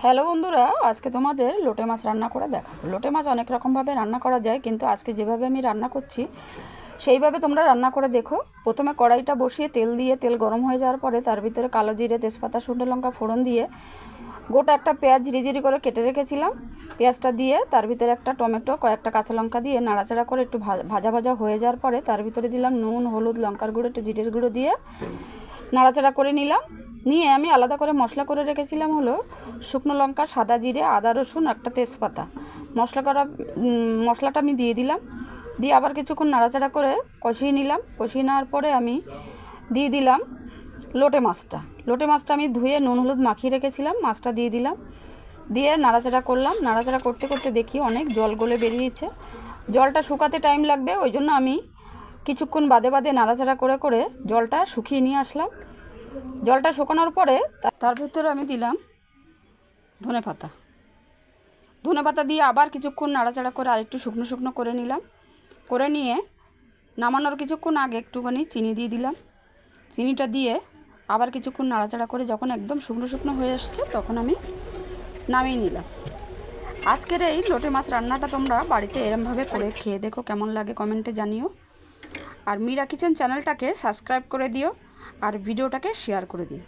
Hello বন্ধুরা, আজকে তোমাদের লোটে মাছ রান্না করে দেখাবো। লোটে মাছ অনেক রকমভাবে রান্না করা যায়, কিন্তু আজকে যেভাবে আমি রান্না করছি সেইভাবে তোমরা রান্না করে দেখো। প্রথমে কড়াইটা বসিয়ে তেল দিয়ে, তেল গরম হয়ে যাওয়ার পরে তার ভিতরে কালো জিরে, তেজপাতা, শুকনো লঙ্কা ফোড়ন দিয়ে গোটা একটা পেঁয়াজ ঝিরিঝিরি করে কেটে রেখেছিলাম। পেঁয়াজটা দিয়ে তার ভিতরে একটা টমেটো, কয়েকটা কাঁচা লঙ্কা দিয়ে নাড়াচাড়া করে একটু ভাজা ভাজা হয়ে যাওয়ার পরে তার ভিতরে দিলাম নুন, হলুদ, লঙ্কার গুঁড়ো, একটু জিরের গুঁড়ো দিয়ে নাড়াচাড়া করে নিলাম। নিয়ে আমি আলাদা করে মশলা করে রেখেছিলাম হলো শুকনো লঙ্কা, সাদা জিরে, আদা, রসুন, একটা তেজপাতা। মশলাটা আমি দিয়ে দিলাম। দিয়ে আবার কিছুক্ষণ নাড়াচাড়া করে কষিয়ে নিলাম। কষিয়ে নেওয়ার পরে আমি দিয়ে দিলাম লোটে মাছটা। লোটে মাছটা আমি ধুয়ে নুন হলুদ মাখিয়ে রেখেছিলাম, মাছটা দিয়ে দিলাম। দিয়ে নাড়াচাড়া করলাম। নাড়াচাড়া করতে করতে দেখি অনেক জল গলে বেরিয়েছে। জলটা শুকাতে টাইম লাগবে, ওই জন্য আমি কিছুক্ষণ বাদে বাদে নাড়াচাড়া করে করে জলটা শুকিয়ে নিয়ে আসলাম। জলটা শুকানোর পরে তার ভিতরে আমি দিলাম ধনেপাতা। ধনেপাতা দিয়ে আবার কিছুক্ষণ নাড়াচাড়া করে আরেকটু শুকনো শুকনো করে নিলাম। করে নিয়ে নামানোর কিছুক্ষণ আগে একটুখানি চিনি দিয়ে দিলাম। চিনিটা দিয়ে আবার কিছুক্ষণ নাড়াচাড়া করে যখন একদম শুকনো শুকনো হয়ে আসছে তখন আমি নামিয়ে নিলাম। আজকের এই লোটে মাছ রান্নাটা তোমরা বাড়িতে এরমভাবে করে খেয়ে দেখো, কেমন লাগে কমেন্টে জানিও। আর মীরা কিচেন চ্যানেলটাকে সাবস্ক্রাইব করে দিও আর ভিডিওটাকে শেয়ার করে দিও।